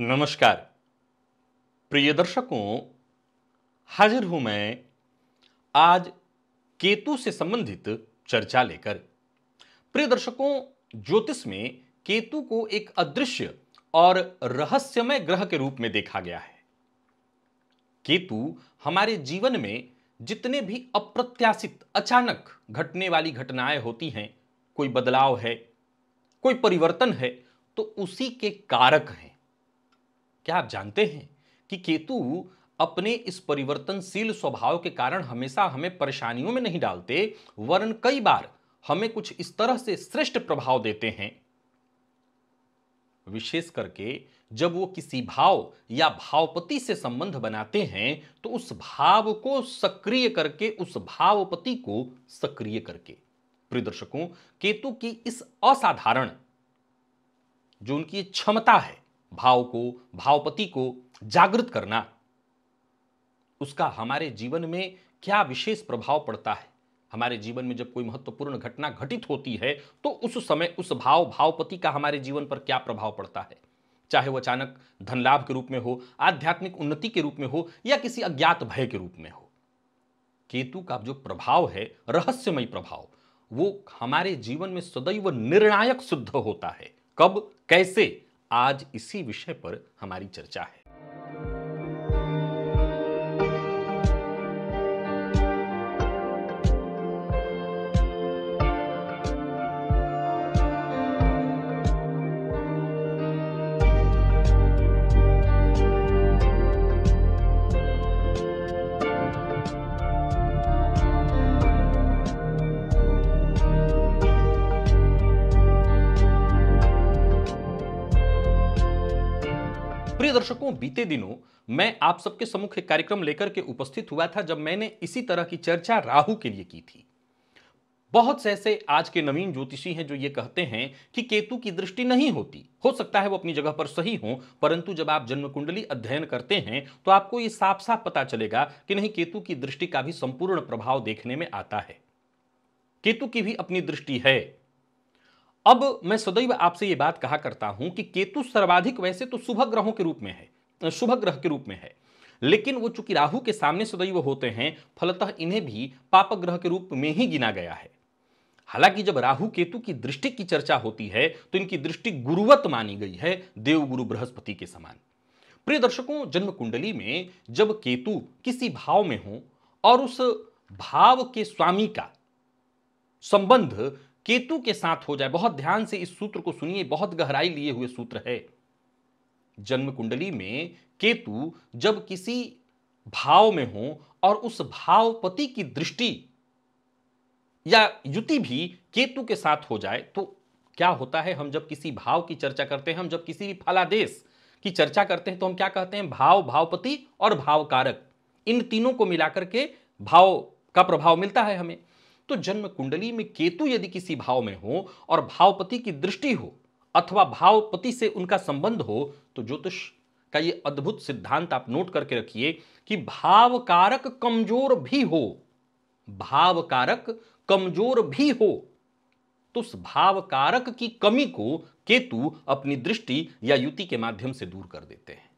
नमस्कार प्रिय दर्शकों, हाजिर हूं मैं आज केतु से संबंधित चर्चा लेकर। प्रिय दर्शकों, ज्योतिष में केतु को एक अदृश्य और रहस्यमय ग्रह के रूप में देखा गया है। केतु हमारे जीवन में जितने भी अप्रत्याशित अचानक घटने वाली घटनाएं होती हैं, कोई बदलाव है, कोई परिवर्तन है, तो उसी के कारक हैं। क्या आप जानते हैं कि केतु अपने इस परिवर्तनशील स्वभाव के कारण हमेशा हमें परेशानियों में नहीं डालते, वरन कई बार हमें कुछ इस तरह से श्रेष्ठ प्रभाव देते हैं। विशेष करके जब वो किसी भाव या भावपति से संबंध बनाते हैं, तो उस भाव को सक्रिय करके, उस भावपति को सक्रिय करके। प्रिय दर्शकों, केतु की इस असाधारण जो उनकी क्षमता है भाव को, भावपति को जागृत करना, उसका हमारे जीवन में क्या विशेष प्रभाव पड़ता है। हमारे जीवन में जब कोई महत्वपूर्ण घटना घटित होती है, तो उस समय उस भावपति का हमारे जीवन पर क्या प्रभाव पड़ता है, चाहे वो अचानक धन लाभ के रूप में हो, आध्यात्मिक उन्नति के रूप में हो, या किसी अज्ञात भय के रूप में हो। केतु का जो प्रभाव है, रहस्यमय प्रभाव, वो हमारे जीवन में सदैव निर्णायक सिद्ध होता है। कब, कैसे, आज इसी विषय पर हमारी चर्चा है। प्रिय दर्शकों, बीते दिनों मैं आप सबके सम्मुख एक कार्यक्रम लेकर के उपस्थित हुआ था, जब मैंने इसी तरह की चर्चा राहु के लिए की थी। बहुत से ऐसे आज के नवीन ज्योतिषी हैं जो ये कहते हैं कि केतु की दृष्टि नहीं होती। हो सकता है वो अपनी जगह पर सही हो, परंतु जब आप जन्म कुंडली अध्ययन करते हैं तो आपको ये साफ साफ पता चलेगा कि नहीं, केतु की दृष्टि का भी संपूर्ण प्रभाव देखने में आता है। केतु की भी अपनी दृष्टि है। अब मैं सदैव आपसे यह बात कहा करता हूं कि केतु सर्वाधिक वैसे तो शुभ ग्रहों के रूप में है, शुभ ग्रह के रूप में है, लेकिन वो चूंकि राहु के सामने सदैव होते हैं, फलतः इन्हें भी पाप ग्रह के रूप में ही गिना गया है। हालांकि जब राहु केतु की दृष्टि की चर्चा होती है तो इनकी दृष्टि गुरुवत मानी गई है, देवगुरु बृहस्पति के समान। प्रिय दर्शकों, जन्म कुंडली में जब केतु किसी भाव में हो और उस भाव के स्वामी का संबंध केतु के साथ हो जाए, बहुत ध्यान से इस सूत्र को सुनिए, बहुत गहराई लिए हुए सूत्र है। जन्म कुंडली में केतु जब किसी भाव में हो और उस भावपति की दृष्टि या युति भी केतु के साथ हो जाए, तो क्या होता है। हम जब किसी भाव की चर्चा करते हैं, हम जब किसी भी फलादेश की चर्चा करते हैं, तो हम क्या कहते हैं, भाव, भावपति और भावकारक, इन तीनों को मिलाकर के भाव का प्रभाव मिलता है हमें। तो जन्म कुंडली में केतु यदि किसी भाव में हो और भावपति की दृष्टि हो अथवा भावपति से उनका संबंध हो, तो ज्योतिष का ये अद्भुत सिद्धांत आप नोट करके रखिए कि भावकारक कमजोर भी हो, भावकारक कमजोर भी हो, तो उस भावकारक की कमी को केतु अपनी दृष्टि या युति के माध्यम से दूर कर देते हैं।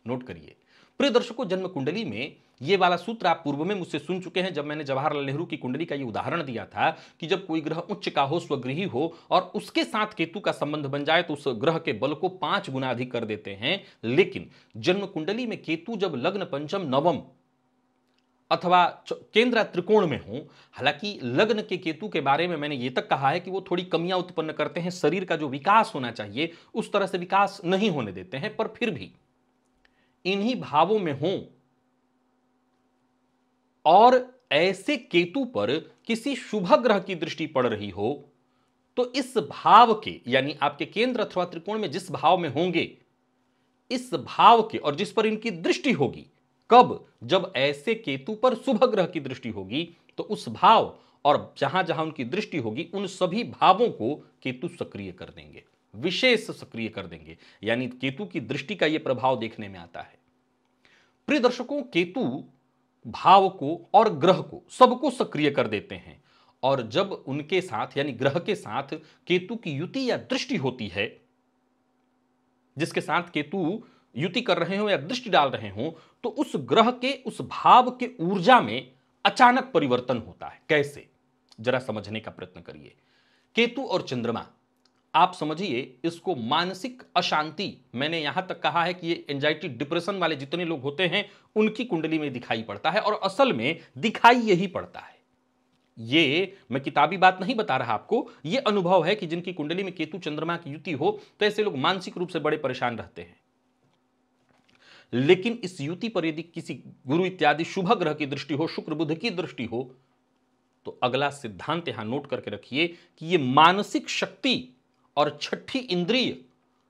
नोट करिए प्रिय दर्शकों, जन्म कुंडली में ये वाला सूत्र आप पूर्व में मुझसे सुन चुके हैं, जब मैंने जवाहरलाल नेहरू की कुंडली का ये उदाहरण दिया था कि जब कोई ग्रह उच्च का हो, स्वगृही हो और उसके साथ केतु का संबंध बन जाए, तो उस ग्रह के बल को 5 गुना अधिक कर देते हैं। लेकिन जन्म कुंडली में केतु जब लग्न, पंचम, नवम अथवा केंद्र त्रिकोण में हो, हालांकि लग्न के केतु के बारे में मैंने ये तक कहा है कि वो थोड़ी कमियां उत्पन्न करते हैं, शरीर का जो विकास होना चाहिए उस तरह से विकास नहीं होने देते हैं, पर फिर भी इन्हीं भावों में हो और ऐसे केतु पर किसी शुभ ग्रह की दृष्टि पड़ रही हो, तो इस भाव के यानी आपके केंद्र अथवा त्रिकोण में जिस भाव में होंगे, इस भाव के और जिस पर इनकी दृष्टि होगी, कब, जब ऐसे केतु पर शुभ ग्रह की दृष्टि होगी, तो उस भाव और जहां जहां उनकी दृष्टि होगी, उन सभी भावों को केतु सक्रिय कर देंगे, विशेष सक्रिय कर देंगे। यानी केतु की दृष्टि का यह प्रभाव देखने में आता है। प्रिय दर्शकों, केतु भाव को और ग्रह को सबको सक्रिय कर देते हैं, और जब उनके साथ यानी ग्रह के साथ केतु की युति या दृष्टि होती है, जिसके साथ केतु युति कर रहे हो या दृष्टि डाल रहे हो तो उस ग्रह के उस भाव के ऊर्जा में अचानक परिवर्तन होता है। कैसे, जरा समझने का प्रयत्न करिए। केतु और चंद्रमा, आप समझिए इसको मानसिक अशांति, मैंने यहां तक कहा है कि ये एंजाइटी डिप्रेशन वाले जितने लोग होते हैं उनकी कुंडली में दिखाई पड़ता है, और असल में दिखाई यही पड़ता है। ये मैं किताबी बात नहीं बता रहा आपको, ये अनुभव है कि जिनकी कुंडली में केतु चंद्रमा की युति हो तो ऐसे लोग मानसिक रूप से बड़े परेशान रहते हैं। लेकिन इस युति पर यदि किसी गुरु इत्यादि शुभ ग्रह की दृष्टि हो, शुक्र बुध की दृष्टि हो, तो अगला सिद्धांत यहां नोट करके रखिए कि यह मानसिक शक्ति और छठी इंद्रिय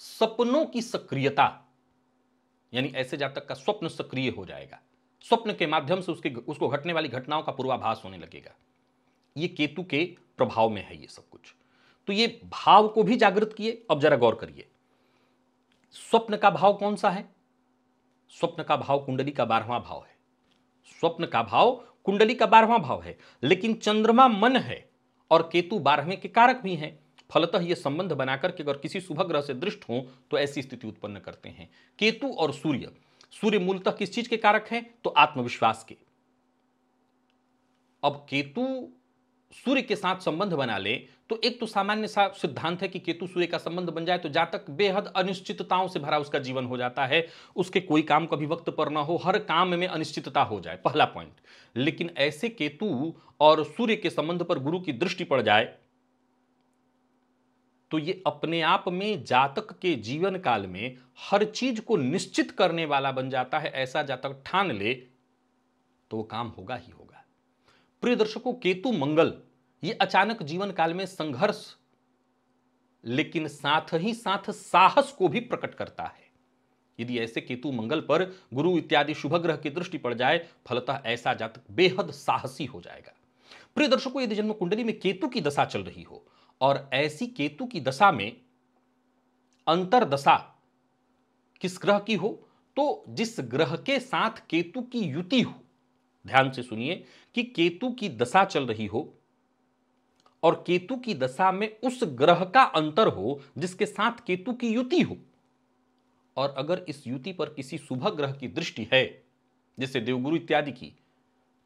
सपनों की सक्रियता, यानी ऐसे जातक का स्वप्न सक्रिय हो जाएगा, स्वप्न के माध्यम से उसको घटने वाली घटनाओं का पूर्वाभास होने लगेगा। ये केतु के प्रभाव में है ये सब कुछ। तो ये भाव को भी जागृत किए। अब जरा गौर करिए, स्वप्न का भाव कौन सा है? स्वप्न का भाव कुंडली का 12वां भाव है। स्वप्न का भाव कुंडली का 12वां भाव है, लेकिन चंद्रमा मन है और केतु 12वें के कारक भी हैं। फलतः यह संबंध बनाकर के अगर किसी शुभ ग्रह से दृष्ट हो तो ऐसी स्थिति उत्पन्न करते हैं। केतु और सूर्य, सूर्य मूलतः किस चीज के कारक हैं? तो आत्मविश्वास के। अब केतु सूर्य के साथ संबंध बना ले तो एक तो सामान्य सा सिद्धांत है कि केतु सूर्य का संबंध बन जाए तो जातक बेहद अनिश्चितताओं से भरा उसका जीवन हो जाता है, उसके कोई काम कभी वक्त पर ना हो, हर काम में अनिश्चितता हो जाए, पहला पॉइंट। लेकिन ऐसे केतु और सूर्य के संबंध पर गुरु की दृष्टि पड़ जाए तो ये अपने आप में जातक के जीवन काल में हर चीज को निश्चित करने वाला बन जाता है। ऐसा जातक ठान ले तो वो काम होगा ही होगा। प्रिय दर्शकों, केतु मंगल ये अचानक जीवन काल में संघर्ष लेकिन साथ ही साथ साहस को भी प्रकट करता है। यदि ऐसे केतु मंगल पर गुरु इत्यादि शुभ ग्रह की दृष्टि पड़ जाए, फलतः ऐसा जातक बेहद साहसी हो जाएगा। प्रिय दर्शकों, यदि जन्म कुंडली में केतु की दशा चल रही हो और ऐसी केतु की दशा में अंतरदशा किस ग्रह की हो, तो जिस ग्रह के साथ केतु की युति हो, ध्यान से सुनिए कि केतु की दशा चल रही हो और केतु की दशा में उस ग्रह का अंतर हो जिसके साथ केतु की युति हो, और अगर इस युति पर किसी शुभ ग्रह की दृष्टि है जैसे देवगुरु इत्यादि की,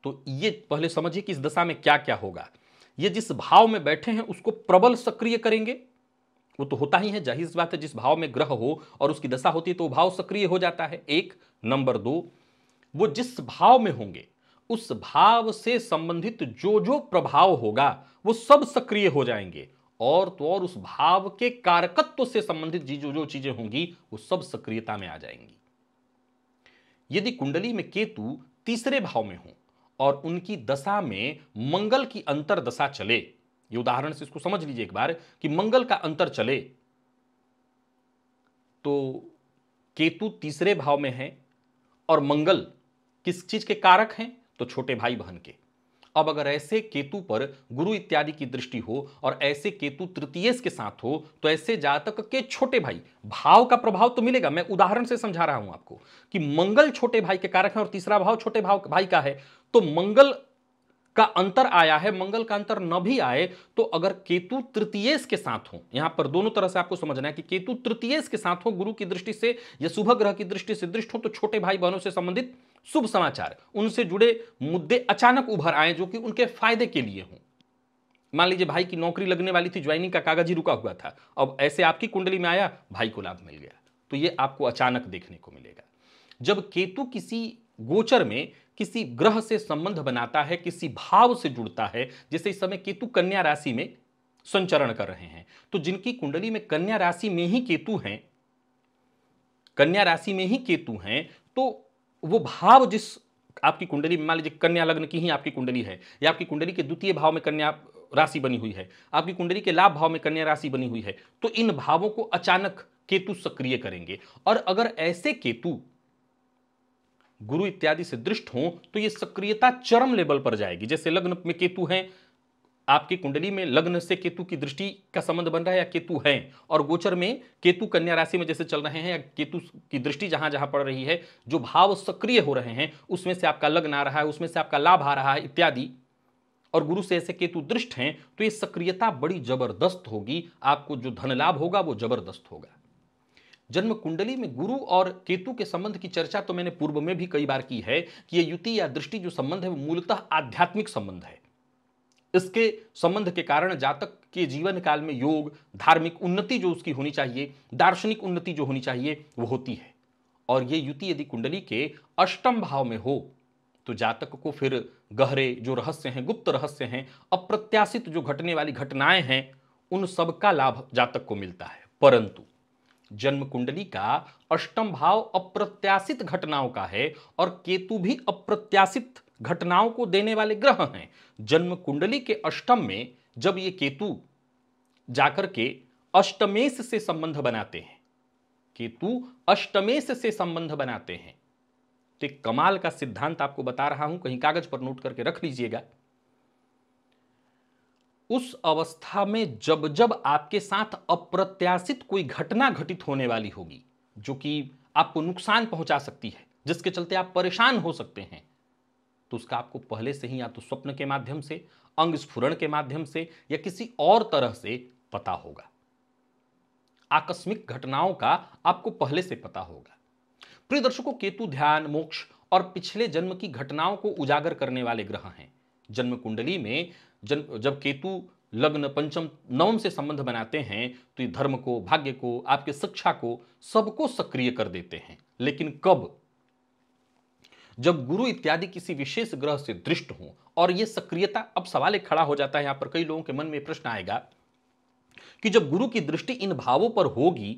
तो ये पहले समझिए कि इस दशा में क्या क्या होगा। ये जिस भाव में बैठे हैं उसको प्रबल सक्रिय करेंगे, वो तो होता ही है, जाहिर सी बात है, जिस भाव में ग्रह हो और उसकी दशा होती है तो वो भाव सक्रिय हो जाता है, एक। नंबर 2, वो जिस भाव में होंगे उस भाव से संबंधित जो जो प्रभाव होगा वो सब सक्रिय हो जाएंगे, और तो और उस भाव के कारकत्व से संबंधित जो जो चीजें होंगी वो सब सक्रियता में आ जाएंगी। यदि कुंडली में केतु तीसरे भाव में हो और उनकी दशा में मंगल की अंतर दशा चले, ये उदाहरण से इसको समझ लीजिए एक बार कि मंगल का अंतर चले, तो केतु तीसरे भाव में है और मंगल किस चीज के कारक हैं? तो छोटे भाई बहन के। अब अगर ऐसे केतु पर गुरु इत्यादि की दृष्टि हो और ऐसे केतु तृतीयेश के साथ हो तो ऐसे जातक के छोटे भाई, भाव का प्रभाव तो मिलेगा, मैं उदाहरण से समझा रहा हूं आपको कि मंगल छोटे भाई के कारक है और तीसरा भाव छोटे भाई का है, तो मंगल का अंतर आया है, मंगल का अंतर न भी आए तो अगर केतु तृतीयेश के साथ हो, यहां पर दोनों तरह से आपको समझना है कि केतु तृतीयेश के साथ हो, गुरु की दृष्टि से या शुभ ग्रह की दृष्टि से दृष्ट हो, तो छोटे भाई बहनों से संबंधित शुभ समाचार, उनसे जुड़े मुद्दे अचानक उभर आए जो कि उनके फायदे के लिए हों। मान लीजिए भाई की नौकरी लगने वाली थी, ज्वाइनिंग का कागज ही रुका हुआ था, अब ऐसे आपकी कुंडली में आया, भाई को लाभ मिल गया, तो यह आपको अचानक देखने को मिलेगा। जब केतु किसी गोचर में किसी ग्रह से संबंध बनाता है, किसी भाव से जुड़ता है, जैसे इस समय केतु कन्या राशि में संचरण कर रहे हैं, तो जिनकी कुंडली में कन्या राशि में ही केतु हैं, कन्या राशि में ही केतु हैं, तो वो भाव जिस आपकी कुंडली में, मान लीजिए कन्या लग्न की ही आपकी कुंडली है या आपकी कुंडली के द्वितीय भाव में कन्या राशि बनी हुई है, आपकी कुंडली के लाभ भाव में कन्या राशि बनी हुई है, तो इन भावों को अचानक केतु सक्रिय करेंगे। और अगर ऐसे केतु गुरु इत्यादि से दृष्ट हो तो ये सक्रियता चरम लेवल पर जाएगी। जैसे लग्न में केतु हैं, आपकी कुंडली में लग्न से केतु की दृष्टि का संबंध बन रहा है या केतु है, और गोचर में केतु कन्या राशि में जैसे चल रहे हैं या केतु की दृष्टि जहां जहां पड़ रही है, जो भाव सक्रिय हो रहे हैं उसमें से आपका लग्न आ रहा है, उसमें से आपका लाभ आ रहा है इत्यादि, और गुरु से ऐसे केतु दृष्ट हैं, तो ये सक्रियता बड़ी जबरदस्त होगी, आपको जो धन लाभ होगा वो जबरदस्त होगा। जन्म कुंडली में गुरु और केतु के संबंध की चर्चा तो मैंने पूर्व में भी कई बार की है कि यह युति या दृष्टि जो संबंध है वो मूलतः आध्यात्मिक संबंध है। इसके संबंध के कारण जातक के जीवन काल में योग, धार्मिक उन्नति जो उसकी होनी चाहिए, दार्शनिक उन्नति जो होनी चाहिए वो होती है। और ये युति यदि कुंडली के अष्टम भाव में हो तो जातक को फिर गहरे जो रहस्य हैं, गुप्त रहस्य हैं, अप्रत्याशित जो घटने वाली घटनाएं हैं, उन सब का लाभ जातक को मिलता है। परंतु जन्म कुंडली का अष्टम भाव अप्रत्याशित घटनाओं का है और केतु भी अप्रत्याशित घटनाओं को देने वाले ग्रह हैं। जन्म कुंडली के अष्टम में जब ये केतु जाकर के अष्टमेश से संबंध बनाते हैं, केतु अष्टमेश से संबंध बनाते हैं, तो एक कमाल का सिद्धांत आपको बता रहा हूं, कहीं कागज पर नोट करके रख लीजिएगा। उस अवस्था में जब जब आपके साथ अप्रत्याशित कोई घटना घटित होने वाली होगी जो कि आपको नुकसान पहुंचा सकती है, जिसके चलते आप परेशान हो सकते हैं, तो उसका आपको पहले से ही या तो स्वप्न के माध्यम से, अंग स्फुरण के माध्यम से या किसी और तरह से पता होगा। आकस्मिक घटनाओं का आपको पहले से पता होगा। प्रिय दर्शकों, केतु ध्यान, मोक्ष और पिछले जन्म की घटनाओं को उजागर करने वाले ग्रह हैं। जन्म कुंडली में जब केतु लग्न, पंचम, नवम से संबंध बनाते हैं तो ये धर्म को, भाग्य को, आपके शिक्षा को, सबको सक्रिय कर देते हैं। लेकिन कब? जब गुरु इत्यादि किसी विशेष ग्रह से दृष्ट हो और यह सक्रियता, अब सवाल एक खड़ा हो जाता है, यहां पर कई लोगों के मन में प्रश्न आएगा कि जब गुरु की दृष्टि इन भावों पर होगी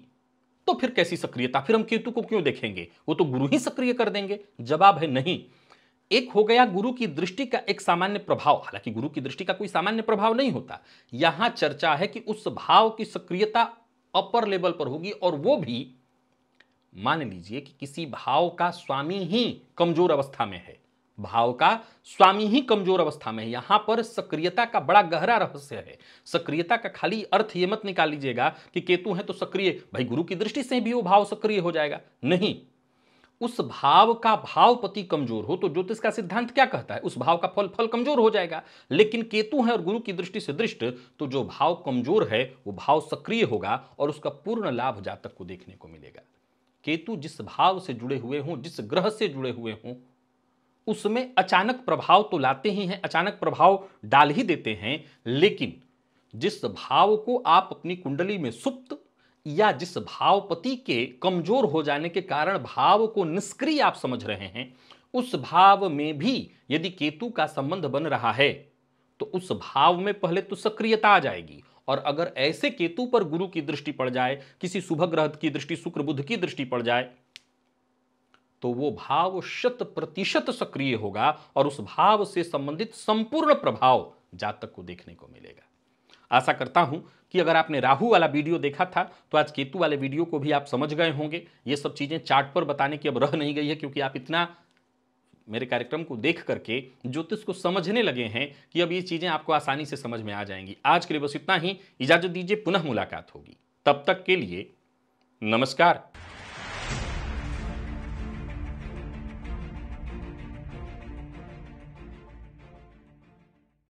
तो फिर कैसी सक्रियता, फिर हम केतु को क्यों देखेंगे, वो तो गुरु ही सक्रिय कर देंगे। जवाब है नहीं। एक हो गया गुरु की दृष्टि का एक सामान्य प्रभाव, हालांकि गुरु की दृष्टि का कोई सामान्य प्रभाव नहीं होता। यहां चर्चा है कि उस भाव की सक्रियता अपर लेवल पर होगी, और वो भी मान लीजिए कि किसी भाव का स्वामी ही कमजोर अवस्था में है, भाव का स्वामी ही कमजोर अवस्था में है। यहां पर सक्रियता का बड़ा गहरा रहस्य है। सक्रियता का खाली अर्थ यह मत निकाल लीजिएगा कि केतु है तो सक्रिय, भाई गुरु की दृष्टि से भी वो भाव सक्रिय हो जाएगा, नहीं। उस भाव का भावपति कमजोर हो तो ज्योतिष का सिद्धांत क्या कहता है, उस भाव का फल कमजोर हो जाएगा। लेकिन केतु है और गुरु की दृष्टि से दृष्ट, तो जो भाव कमजोर है वो भाव सक्रिय होगा और उसका पूर्ण लाभ जातक को देखने को मिलेगा। केतु जिस भाव से जुड़े हुए हों, जिस ग्रह से जुड़े हुए हों, उसमें अचानक प्रभाव तो लाते ही हैं, अचानक प्रभाव डाल ही देते हैं। लेकिन जिस भाव को आप अपनी कुंडली में सुप्त या जिस भावपति के कमजोर हो जाने के कारण भाव को निष्क्रिय आप समझ रहे हैं, उस भाव में भी यदि केतु का संबंध बन रहा है तो उस भाव में पहले तो सक्रियता आ जाएगी। और अगर ऐसे केतु पर गुरु की दृष्टि पड़ जाए, किसी शुभ ग्रह की दृष्टि, शुक्र बुध की दृष्टि पड़ जाए, तो वो भाव 100% सक्रिय होगा और उस भाव से संबंधित संपूर्ण प्रभाव जातक को देखने को मिलेगा। आशा करता हूं कि अगर आपने राहु वाला वीडियो देखा था तो आज केतु वाले वीडियो को भी आप समझ गए होंगे। ये सब चीजें चार्ट पर बताने की अब रह नहीं गई है, क्योंकि आप इतना मेरे कार्यक्रम को देख करके ज्योतिष को समझने लगे हैं कि अब ये चीजें आपको आसानी से समझ में आ जाएंगी। आज के लिए बस इतना ही, इजाजत दीजिए, पुनः मुलाकात होगी। तब तक के लिए नमस्कार।